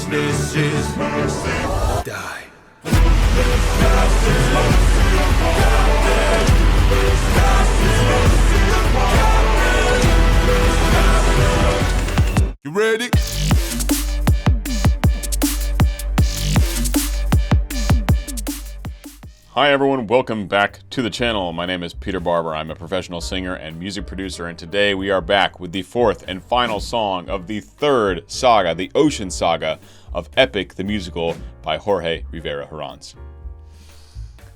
This is die. You ready? Hi everyone, welcome back to the channel. My name is Peter Barber. I'm a professional singer and music producer, and today we are back with the fourth and final song of the third saga, the Ocean Saga of Epic the Musical by Jorge Rivera Herranz.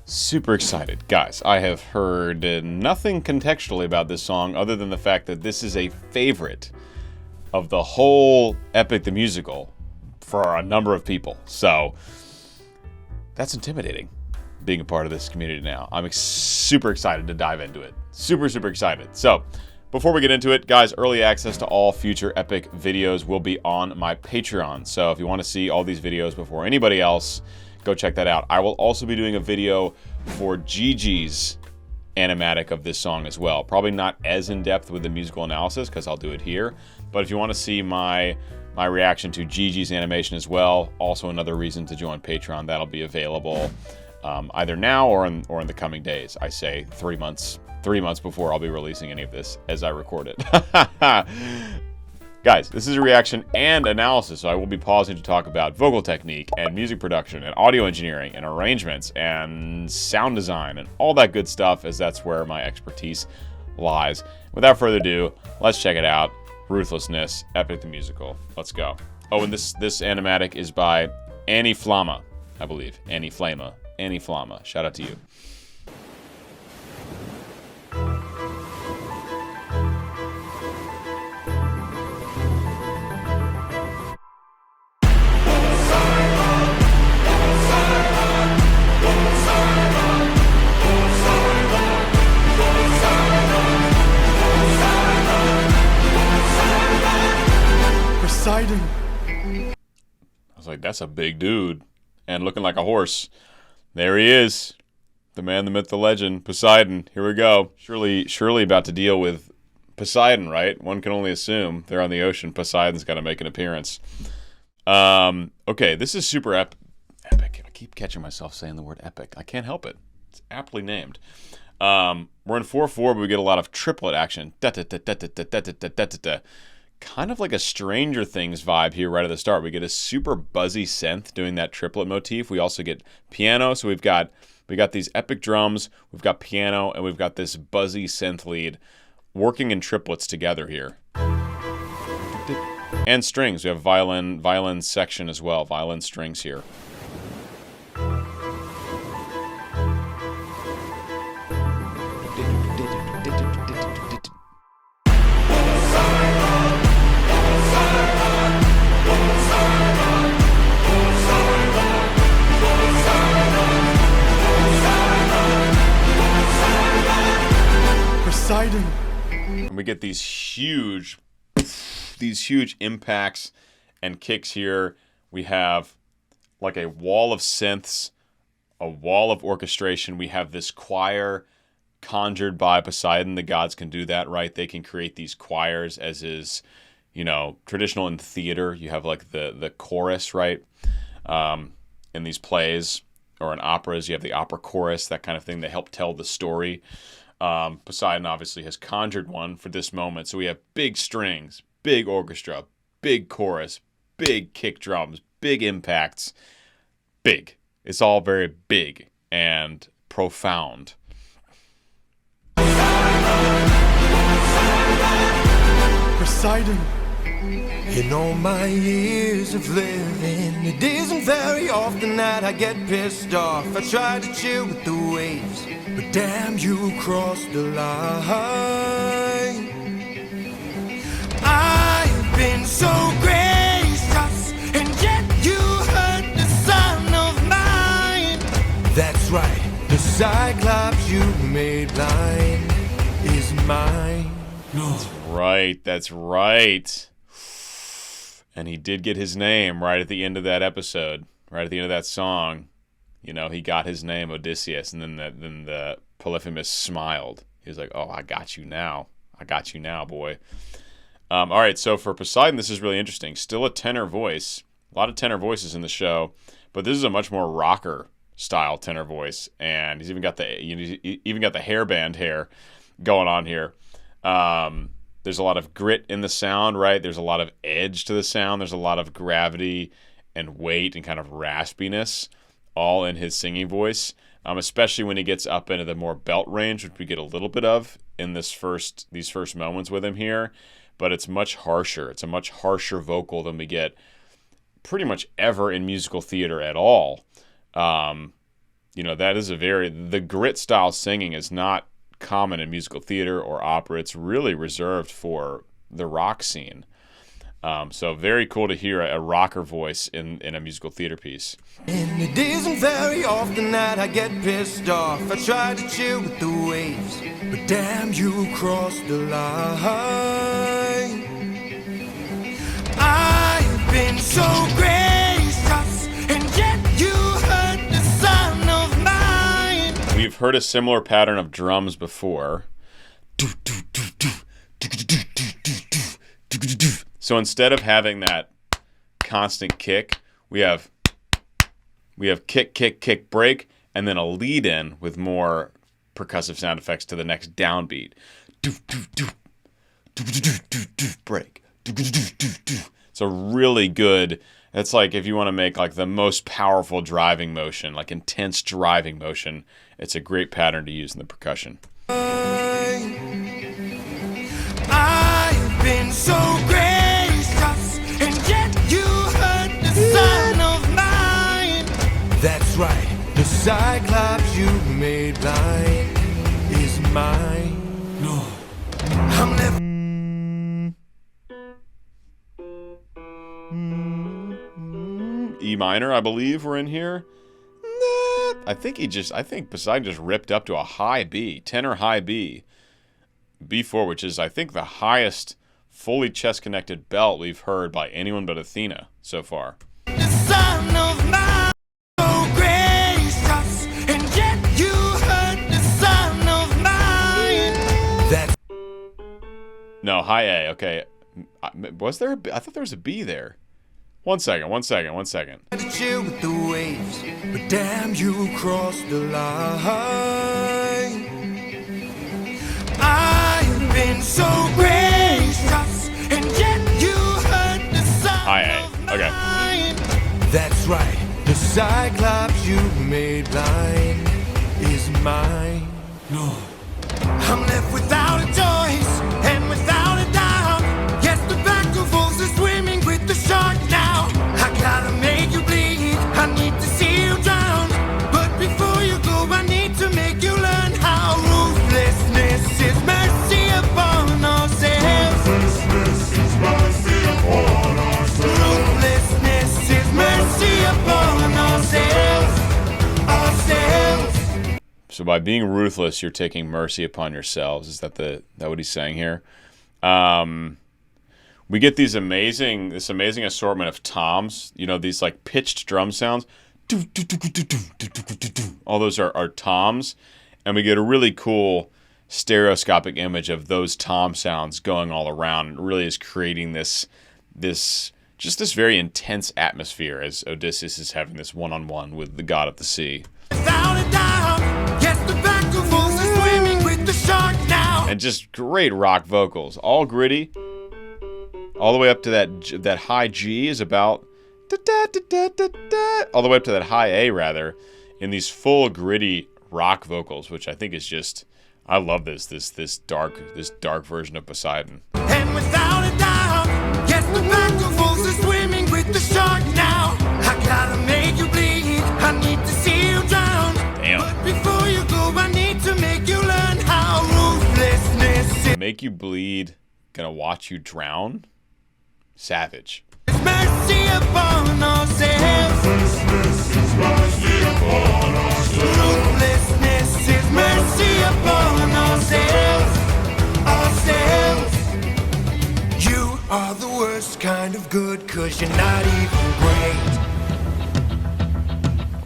Super excited. Guys, I have heard nothing contextually about this song other than the fact that this is a favorite of the whole Epic the Musical for a number of people. So, that's intimidating, being a part of this community now. I'm super excited to dive into it. Super excited. So, before we get into it, guys, early access to all future Epic videos will be on my Patreon. So if you want to see all these videos before anybody else, go check that out. I will also be doing a video for Gigi's animatic of this song as well. Probably not as in-depth with the musical analysis, because I'll do it here. But if you want to see my reaction to Gigi's animation as well, also another reason to join Patreon. That'll be available either now or in the coming days. I say 3 months before I'll be releasing any of this as I record it. Guys, this is a reaction and analysis, so I will be pausing to talk about vocal technique and music production and audio engineering and arrangements and sound design and all that good stuff, as that's where my expertise lies. Without further ado, let's check it out. Ruthlessness, Epic the Musical. Let's go. Oh, and this animatic is by Annie Flama, I believe. Annie Flama. Shout out to you. Poseidon. I was like, that's a big dude. And looking like a horse. There he is. The man, the myth, the legend, Poseidon. Here we go. Surely about to deal with Poseidon, right? One can only assume they're on the ocean. Poseidon's got to make an appearance. Okay, this is super epic. I keep catching myself saying the word epic. I can't help it. It's aptly named. We're in 4/4, but we get a lot of triplet action. Kind of like a Stranger Things vibe here right at the start. We get a super buzzy synth doing that triplet motif. We also get piano, so we got these epic drums, we've got piano, and we've got this buzzy synth lead working in triplets together here. And strings. We have violin section as well, violin strings here. Poseidon. And we get these huge impacts and kicks here. We have like a wall of synths, a wall of orchestration. We have this choir conjured by Poseidon. The gods can do that, right? They can create these choirs, as is, traditional in theater. You have like the chorus, right? In these plays or in operas, you have the opera chorus, that kind of thing. They help tell the story. Poseidon obviously has conjured one for this moment. So we have big strings, big orchestra, big chorus, big kick drums, big impacts. Big. It's all very big and profound. Poseidon. In all my years of living, it isn't very often that I get pissed off. I try to chill with the waves, but damn, you crossed the line. I've been so gracious, and yet you hurt the son of mine. That's right, the Cyclops you made blind is mine. No. That's right. And he did get his name right at the end of that episode, right at the end of that song. He got his name, Odysseus, and then the Polyphemus smiled. He was like, "Oh, I got you now, boy." All right, so for Poseidon, this is really interesting. Still a tenor voice, A lot of tenor voices in the show, but this is a much more rocker style tenor voice, and he's even got the hairband hair going on here. There's a lot of grit in the sound, right? There's a lot of edge to the sound. There's a lot of gravity and weight and kind of raspiness, all in his singing voice. Especially when he gets up into the more belt range, which we get a little bit of in these first moments with him here. But it's much harsher. It's a much harsher vocal than we get pretty much ever in musical theater at all. That is the grit style singing is not common in musical theater or opera. It's really reserved for the rock scene. So very cool to hear a rocker voice in a musical theater piece. And it isn't very often that I get pissed off. I try to chill with the waves, but damn, you crossed the line. I've been so gracious, and yet you hurt the son of mine. We've heard a similar pattern of drums before. So instead of having that constant kick, we have kick, kick, kick, break, and then a lead in with more percussive sound effects to the next downbeat. Break. It's a really good. That's like if you want to make like the most powerful driving motion, like intense driving motion. It's a great pattern to use in the percussion. I've been so gracious, and yet you hurt the son of mine. That's right, the Cyclops you made blind is mine. No, I'm never. E minor, I believe, we're in here. I think Poseidon just ripped up to a high B, tenor high B. B4, which is, I think, the highest fully chest-connected belt we've heard by anyone but Athena so far. The son of mine, so gracious, and yet you hurt the son of mine. That's no, high A, okay. Was there a B? I thought there was a B there. One second. to chill with the waves, but damn, you crossed the line. I've been so gracious, and yet you hurt the son High A, of okay. mine. That's right, the Cyclops you made blind is mine. No, I'm left without a choice and without a doubt. Yes, the back of wolves are swimming with the shark now. I gotta make you bleed, I need to see you drown. But before you go, I need to make you learn how ruthlessness is mercy upon ourselves. Ruthlessness is mercy upon ourselves. Ruthlessness is mercy upon ourselves. So by being ruthless, you're taking mercy upon yourselves. Is that what he's saying here? We get this amazing assortment of toms. These like pitched drum sounds. All those are toms, and we get a really cool stereoscopic image of those tom sounds going all around. It really is creating this very intense atmosphere as Odysseus is having this one-on-one with the god of the sea. Without a doubt, yes, the back of wolves are swimming with the shark now. And just great rock vocals, all gritty, all the way up to that high G is about all the way up to that high A rather, in these full gritty rock vocals, which I think is just, I love this dark version of Poseidon. And without a doubt, yes, the back of wolves are swimming with the shark now. I gotta make you bleed, I need to see you drown. Damn. But before you go, I need to make you learn how ruthlessness is. Make you bleed, gonna watch you drown? Savage. Mercy upon ourselves. Ruthlessness is mercy upon ourselves. Ruthlessness is mercy upon ourselves. You are the worst kind of good, 'cause you're not even great.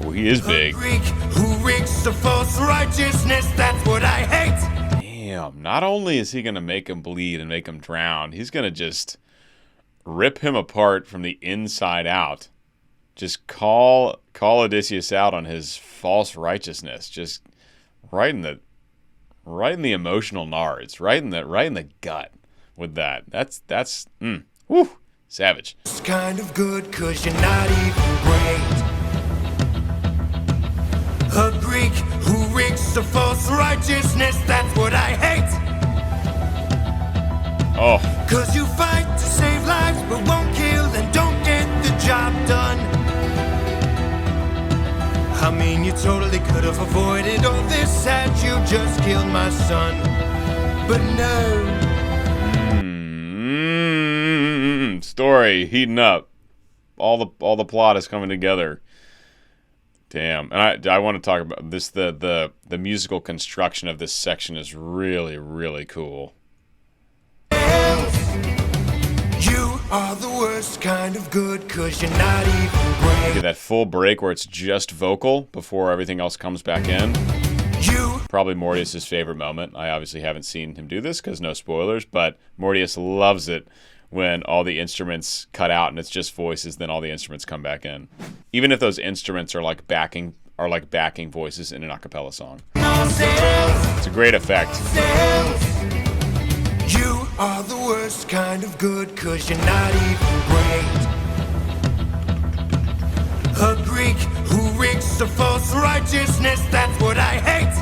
Oh, he is big. A Greek who reeks of false righteousness, that's what I hate. Damn, not only is he gonna make him bleed and make him drown, he's gonna just rip him apart from the inside out. just call Odysseus out on his false righteousness. Just right in the emotional nards, right in the gut with that. That's woo, savage. It's kind of good 'cause you're not even great. A Greek who reeks of false righteousness, that's what I hate. Oh. 'Cause you fight to save lives but won't kill and don't get the job done. I mean, you totally could have avoided all this had you just killed my son. But no. Story heating up. All the plot is coming together. Damn. And I want to talk about this. The musical construction of this section is really, really cool. You are the worst kind of good 'cause you're not even great. Look at that full break where it's just vocal before everything else comes back in. Probably Mortius' favorite moment. I obviously haven't seen him do this because no spoilers, but Mortius loves it when all the instruments cut out and it's just voices, then all the instruments come back in. Even if those instruments are like backing voices in an a cappella song. It's a great effect. You are the worst kind of good 'cause you're not even great. A Greek who reeks of false righteousness, that's what I hate.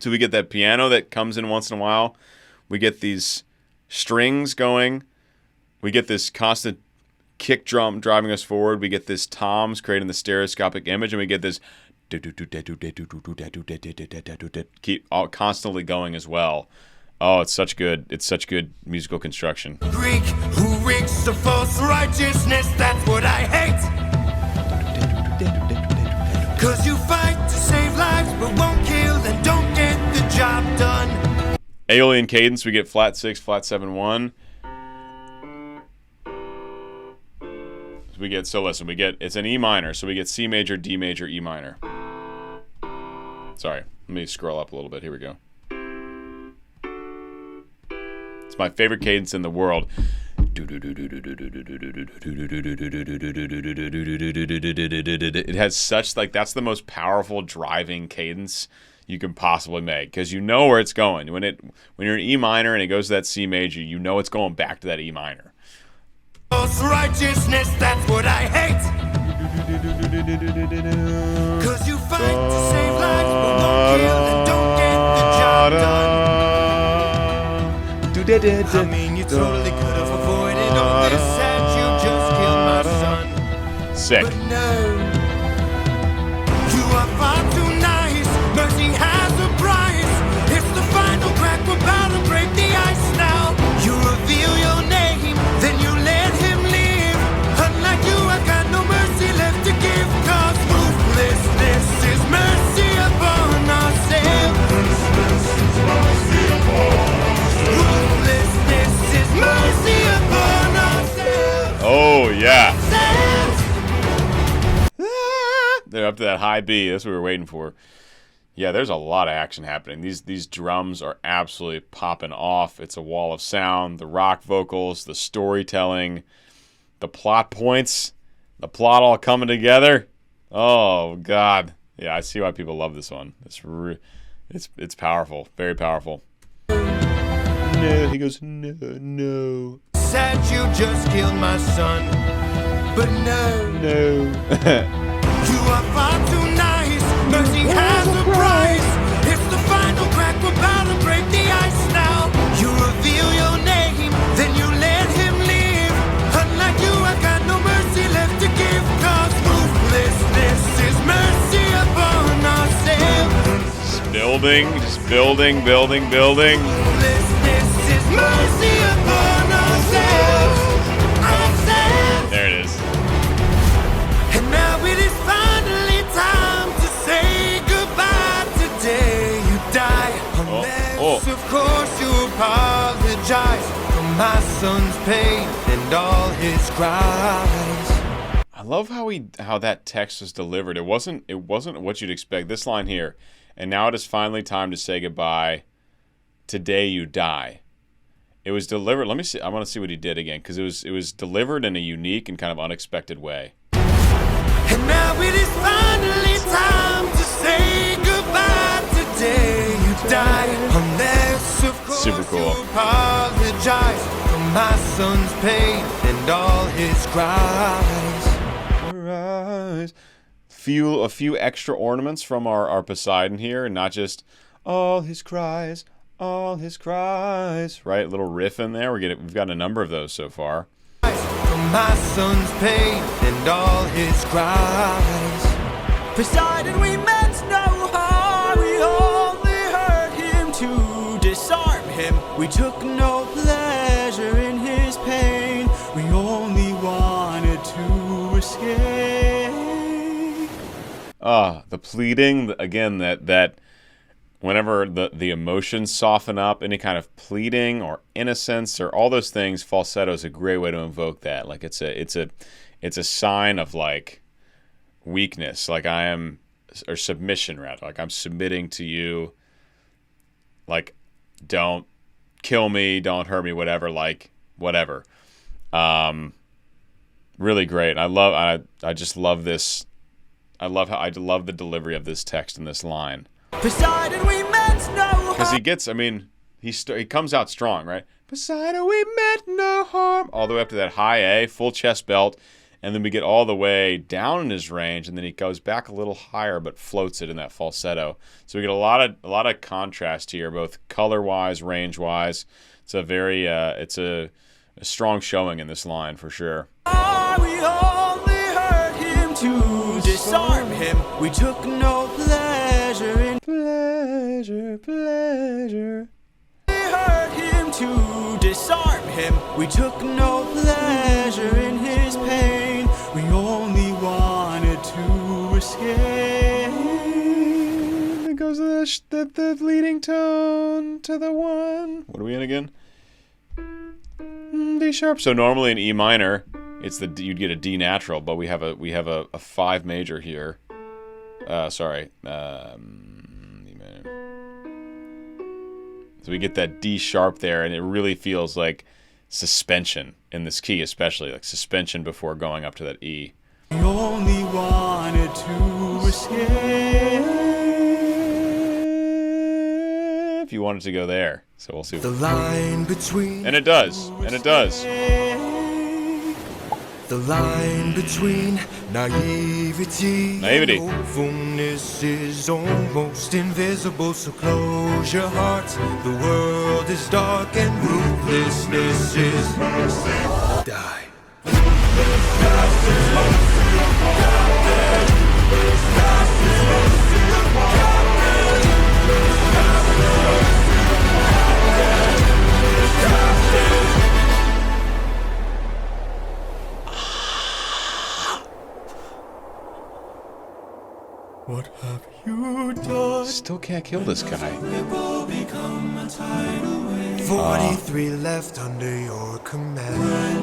So we get that piano that comes in once in a while. We get these strings going. We get this constant kick drum driving us forward. We get this toms creating the stereoscopic image, and we get this keep all constantly going as well. Oh, it's such good musical construction. Greek who reeks of false righteousness, that's what I hate. 'Cause you fight to save lives but won't kill and don't get the job done. Aeolian cadence, we get flat 6, flat 7, 1. It's an E minor, so we get C major, D major, E minor. Sorry, let me scroll up a little bit. Here we go. It's my favorite cadence in the world. It has such, like, that's the most powerful driving cadence you can possibly make, because you know where it's going. When you're in E minor and it goes to that C major, you know it's going back to that E minor. False righteousness, that's what I hate. 'Cause you fight to save lives but won't kill and don't get the job done. I mean, you totally could have avoided all this had you just killed my son. Sick. But no, you are far too nice. Mercy has a price. It's the final crack, we're about to break the ice now. You reveal your name, then you let him live. Unlike you, I got no mercy left to give. 'Cause ruthlessness is mercy upon ourselves. Ruthlessness is mercy upon ourselves. Oh, yeah. They're up to that high B. That's what we were waiting for. Yeah, there's a lot of action happening. These drums are absolutely popping off. It's a wall of sound, the rock vocals, the storytelling, the plot points, the plot all coming together. Oh, God. Yeah, I see why people love this one. It's powerful. Very powerful. No, he goes, no. Said you just killed my son, but no. You are far too nice. Mercy has a price. It's the final crack, we're about to break the ice now. You reveal your name, then you let him live. Unlike you, I got no mercy left to give. 'Cause ruthlessness is mercy upon ourselves. Just building. Ruthlessness is mercy upon ourselves. There it is. And now it is finally time to say goodbye. Today you die. Unless, of course, you apologize for my son's pain and all his cries. I love how that text was delivered. It wasn't what you'd expect. This line here, and now it is finally time to say goodbye. Today you die. it was delivered. Let me see. I want to see what he did again, because it was delivered in a unique and kind of unexpected way. And now it is finally time to say goodbye today. You died unless, of course, Super cool. you apologize for my son's pain and all his cries. A few extra ornaments from our Poseidon here, and not just all his cries, right? A little riff in there. We've got a number of those so far. For my son's pain and all his cries. Poseidon, we meant no harm. We only hurt him to disarm him. We took no pleasure in his pain. We only wanted to escape. The pleading again. That whenever the emotions soften up, any kind of pleading or innocence or all those things, falsetto is a great way to invoke that. Like it's a sign of like weakness, like I am, or submission rather, like I'm submitting to you. Like, don't kill me, don't hurt me, whatever. Like whatever. Really great. I just love this. I love the delivery of this text in this line. Poseidon, we meant no harm. Because he gets, I mean, he comes out strong, right? Poseidon, we meant no harm. All the way up to that high A, full chest belt. And then we get all the way down in his range, and then he goes back a little higher, but floats it in that falsetto. So we get a lot of contrast here, both color-wise, range-wise. It's a very, it's a strong showing in this line for sure. We only hurt him to disarm him. We took no pleasure in pleasure. We hurt him to disarm him. We took no pleasure in his pain. We only wanted to escape. It goes the leading tone to the one. What are we in again? D sharp. So normally in E minor, you'd get a D natural, but we have a 5 major here. Sorry. So we get that D sharp there, and it really feels like suspension in this key, especially like suspension before going up to that E. We only wanted to escape. If you wanted to go there, so we'll see. The line between And it does. The line between naivety and hopefulness is almost invisible. So close your heart. The world is dark and ruthlessness is die. What have you done? Still can't kill this guy. 43 left under your command. When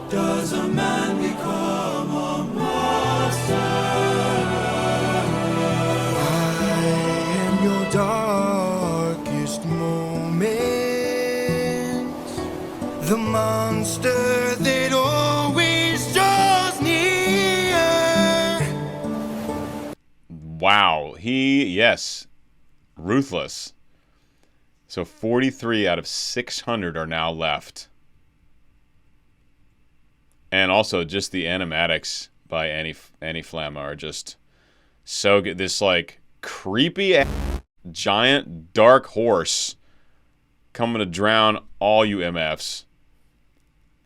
does a man become a monster? I am your darkest moment. The monster that always draws near. Wow. Yes. Ruthless. So 43 out of 600 are now left. And also just the animatics by Annie Flamma are just so good. This like creepy giant dark horse coming to drown all you MFs.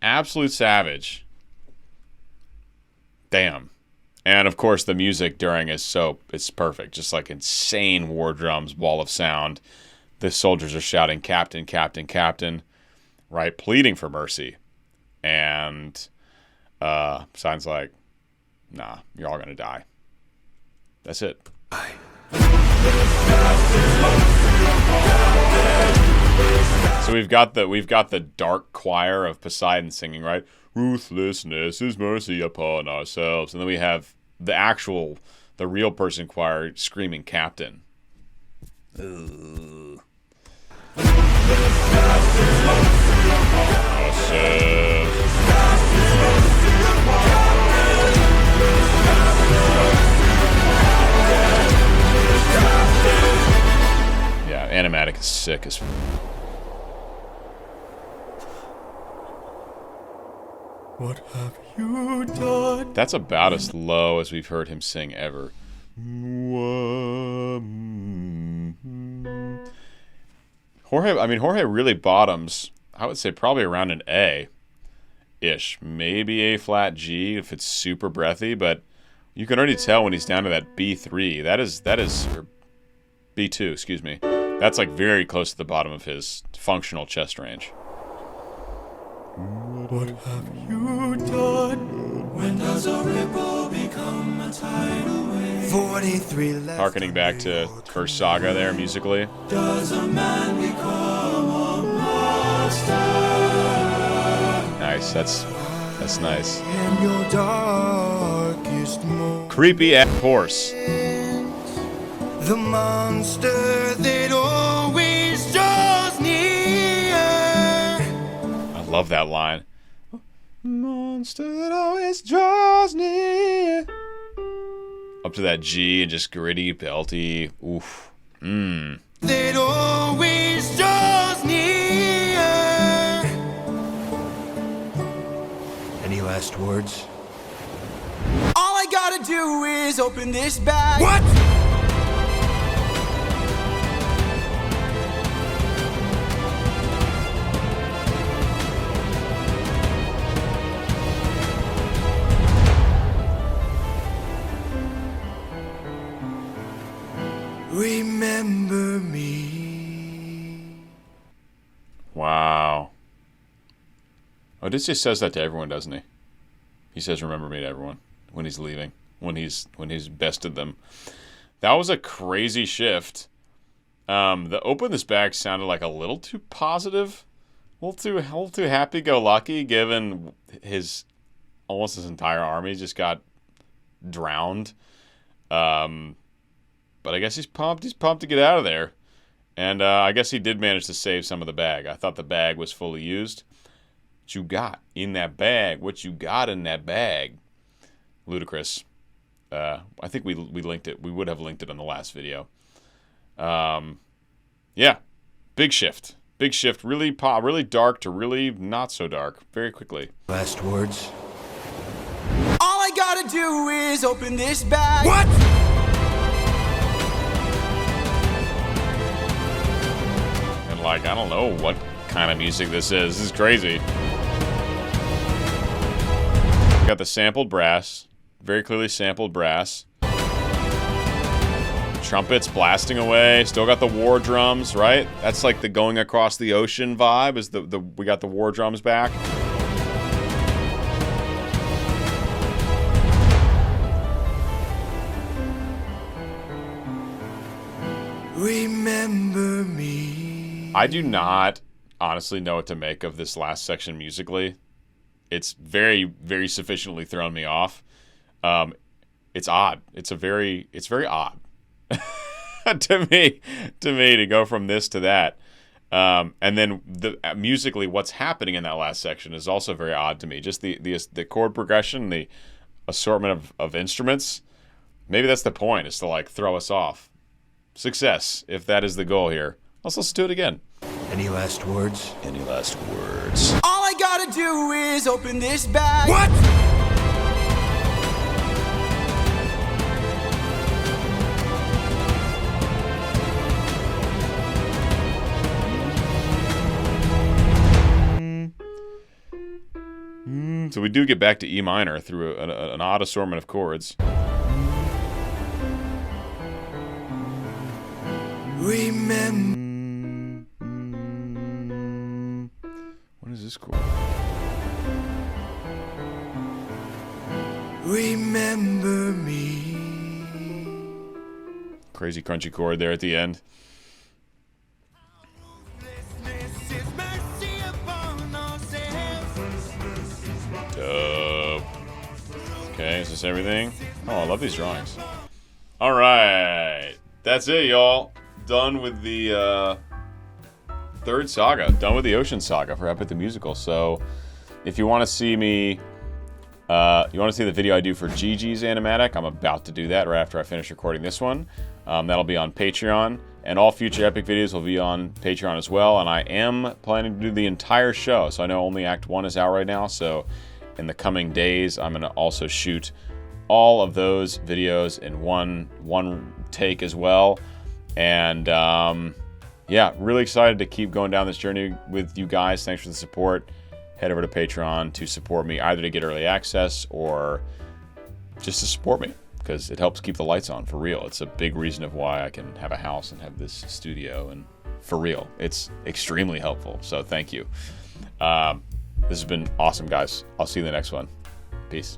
Absolute savage. Damn. And of course the music during it's perfect. Just like insane war drums, wall of sound. The soldiers are shouting, "Captain, Captain, Captain," right? Pleading for mercy. And Poseidon's like, "Nah, you're all gonna die." That's it. So we've got the dark choir of Poseidon singing, right? Ruthlessness is mercy upon ourselves. And then we have the real person choir screaming "Captain." Ugh. Yeah, animatic is sick as. What have you done? That's about as low as we've heard him sing ever. Jorge really bottoms, I would say probably around an A-ish. Maybe A flat G if it's super breathy, but you can already tell when he's down to that B3. That is, or B2, excuse me. That's like very close to the bottom of his functional chest range. What have you done? When does a ripple become a tidal wave? 43 left. Harkening back to Curse Saga there musically. Does a man become a monster? Nice, that's nice. In your darkest moment, Creepy ass horse. the monster that always draws near. I love that line. Monster that always draws near. Up to that G and just gritty, belty. Oof. That always draws near. Any last words? All I gotta do is open this bag. What? Remember me. Wow. Odysseus says that to everyone, doesn't he? He says, "Remember me" to everyone when he's leaving, when he's bested them. That was a crazy shift. The open this bag sounded like a little too positive, a little too happy-go-lucky, given almost his entire army just got drowned. But I guess he's pumped. He's pumped to get out of there. And I guess he did manage to save some of the bag. I thought the bag was fully used. What you got in that bag? What you got in that bag? Ludicrous. I think we linked it. We would have linked it in the last video. Yeah. Big shift. Big shift. Really dark to really not so dark. Very quickly. Last words? All I gotta do is open this bag. What? Like, I don't know what kind of music this is. This is crazy. We got the sampled brass. Very clearly sampled brass. Trumpets blasting away. Still got the war drums, right? That's like the going across the ocean vibe. Is we got the war drums back. Remember me. I do not honestly know what to make of this last section musically. It's very, very sufficiently thrown me off. It's odd. It's very odd to me to go from this to that. And then musically, what's happening in that last section is also very odd to me. Just the chord progression, the assortment of instruments. Maybe that's the point, is to like throw us off. Success, if that is the goal here. Let's listen to it again. Any last words? Any last words? All I gotta do is open this bag. What? So we do get back to E minor through an odd assortment of chords. Remember. What is this chord? Remember me. Crazy crunchy chord there at the end. Dope. Okay, is this everything? Oh, I love these drawings. All right, that's it, y'all. Done with the third saga, done with the Ocean Saga for Epic the Musical. So if you want to see me, you want to see the video I do for Gigi's animatic, I'm about to do that right after I finish recording this one. That'll be on Patreon, and all future Epic videos will be on Patreon as well. And I am planning to do the entire show, so I know only Act 1 is out right now, so in the coming days I'm going to also shoot all of those videos in one take as well. And yeah, really excited to keep going down this journey with you guys. Thanks for the support. Head over to Patreon to support me, either to get early access or just to support me, because it helps keep the lights on, for real. It's a big reason of why I can have a house and have this studio, and for real, it's extremely helpful. So thank you. This has been awesome, guys. I'll see you in the next one. Peace.